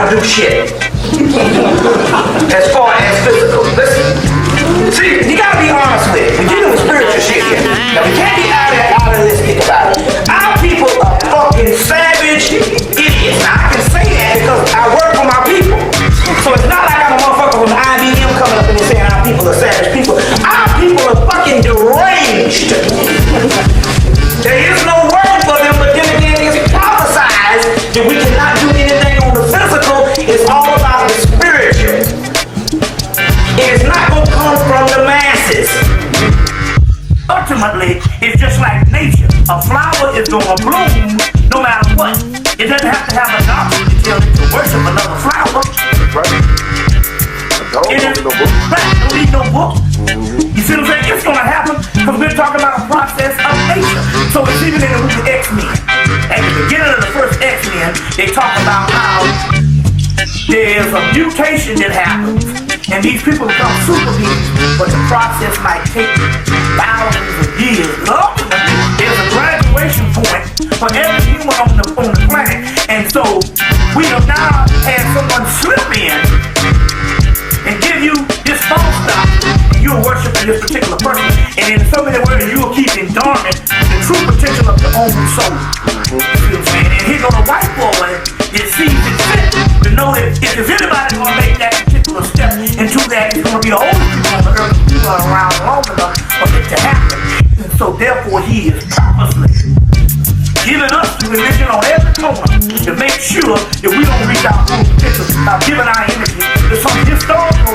how to do shit. As far as physical. Listen. See, you gotta be honest with it. We're dealing with spiritual shit here. Now, we can't be idealistic about it. Our people are fucking savage idiots. Now, I can say that because I work for my people. So it's not like I'm a motherfucker from IBM coming up and saying our people are savage people. Our people are fucking deranged. There is no word for them, but then again, it's prophesized that we cannot do anything on the physical. It's all about the spiritual. It is not going to come from the masses. Ultimately, it's just like nature. A flower is going to bloom no matter what. It doesn't have to have a doctor to tell it to worship another flower. Right. Don't need no book. Right, don't need no book. You see what I'm saying? It's going to happen because we're talking about a process of nature. So it's even in the movie X-Men. At the beginning of the first X-Men, they talk about how there's a mutation that happens and these people become superhumans, but the process might take thousands of years. But ultimately, there's a graduation point for every human on the planet. And so we have now had someone slip in and give you this false doctrine, and you're worshiping this particular person, and in so many words, you're keeping dormant the true potential of the human soul. You see what I'm saying? And here go the white boy that sees it fit to know that if there's anybody gonna make that particular step into that, it's gonna be the oldest people on the earth who are around long enough for it to happen. And so therefore, he is purposely giving us the religion on every corner to make sure that we don't reach our full potential by giving our energy to some historical,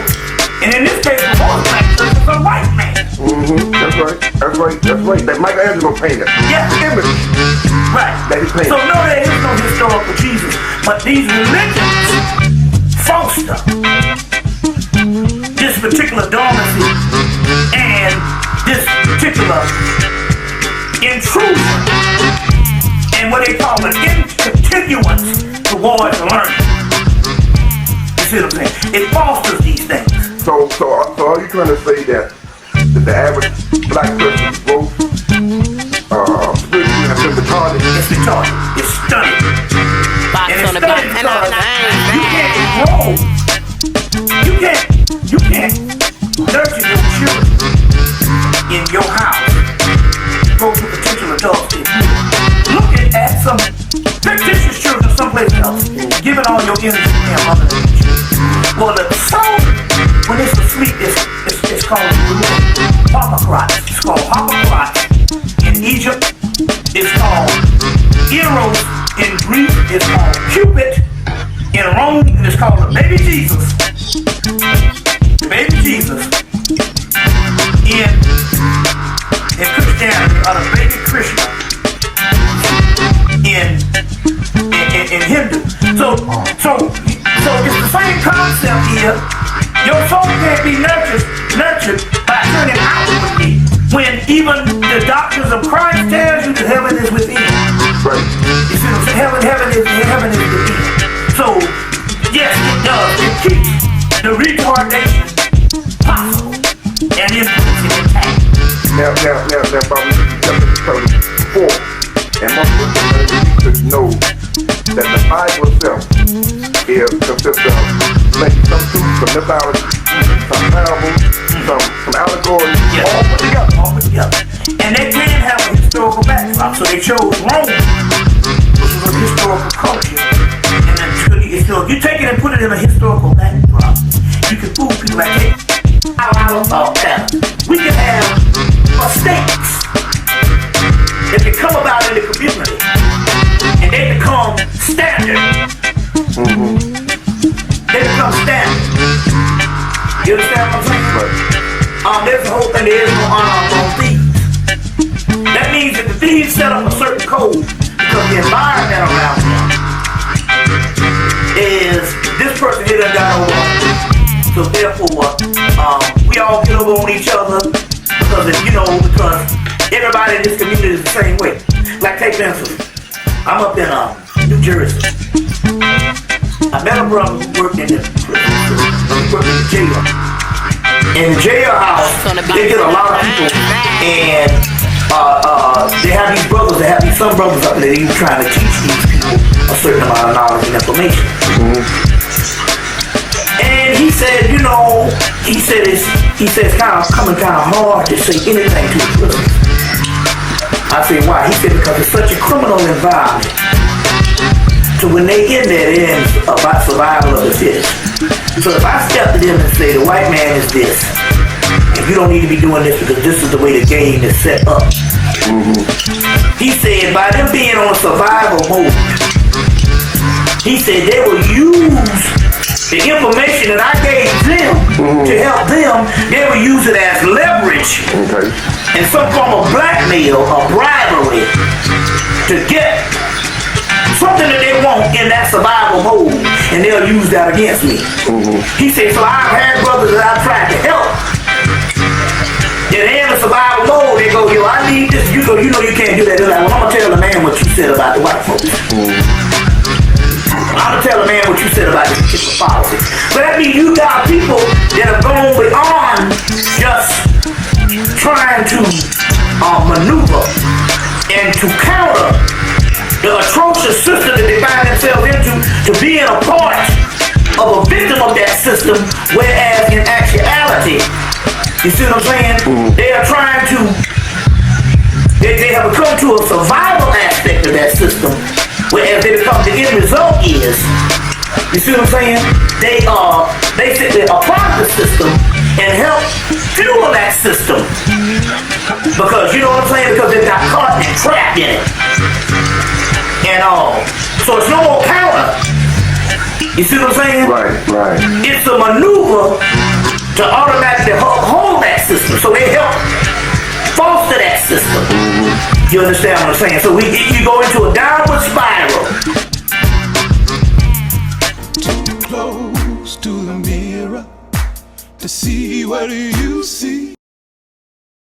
and in this case, the most black church is a white man. That's right. That's right. That's right. That Michelangelo painted. Yeah. Image. Right. That he painted. So no, there is no historical Jesus, but these religions foster this particular dormancy and this particular intrusion and what they call an incontinuance towards learning. You see what I'm saying? It fosters these things. So are you trying to say that the average black person growth spiritually has been retarded? It's retarded. It's stunning. Box And on it's the box. stunning because you can't nurture your children in your house. Go to potential adults if you looking at some fictitious children someplace else, giving all your energy to them other than the children. Well, the soul, when it's asleep, it's called Harpocrates. It's called Harpocrates in Egypt. It's called Eros in Greek. It's called Cupid in Rome, and it's called the baby Jesus. The baby Jesus in Christianity, or the baby Krishna in Hindu. So it's the same concept here. Your soul can't be nurtured by turning outwardly when even the doctrines of Christ tells you that heaven is within. Right. You see what I'm saying? Heaven is within. So yes, it does. It keeps the retardation possible and influence intact. Now, Bobby, before, and most of us know that the Bible itself consists of maybe some truth, some mythology, some parables, some allegories, all put together. And they can have a historical backdrop, so they chose Rome, which was a historical culture. And then so if you take it and put it in a historical backdrop, you can fool people like, hey, I thought that. We can have mistakes that can come about in the community, and they become standard. They become standard. You understand what I'm saying? Right. There's the whole thing, there is no honor on thieves. That means that the thieves set up a certain code because the environment around them is this person here done got over. So therefore, we all get over on each other because everybody in this community is the same way. Like take for instance, I'm up in New Jersey. I met a brother who worked in the jail. In the jailhouse, they get a lot of people, and they have these brothers, some brothers up there, they trying to teach these people a certain amount of knowledge and information. then he said, it's kind of coming kind of hard to say anything to the prisoners. I said, why? He said, because it's such a criminal environment. So when they in there, it ends about survival of the fittest. So if I step to them and say, the white man is this, and you don't need to be doing this because this is the way the game is set up. He said, by them being on survival mode, he said they will use the information that I gave them to help them. They will use it as leverage and some form of blackmail or bribery to get something that they want in that survival mode, and they'll use that against me. He said, so I've had brothers that I've tried to help. Then they in the survival mode, they go, yo, I need this. You go, you know you can't do that. They're like, well, I'm going to tell the man what you said about the white folks. I'm going to tell the man what you said about this particular policy. But that means you got people that have gone beyond just trying to maneuver and to counter the atrocious system that they find themselves into, to being a part of a victim of that system, whereas in actuality, you see what I'm saying? They are trying to, they have become to a survival aspect of that system, whereas they become, the end result is, you see what I'm saying? They are basically a part of the system and help fuel that system. Because, you know what I'm saying? Because they got caught and trapped in it. And so it's no more counter. You see what I'm saying? Right. It's a maneuver to automatically hold that system. So they help foster that system. You understand what I'm saying? So you go into a downward spiral. Too close to the mirror to see what you see.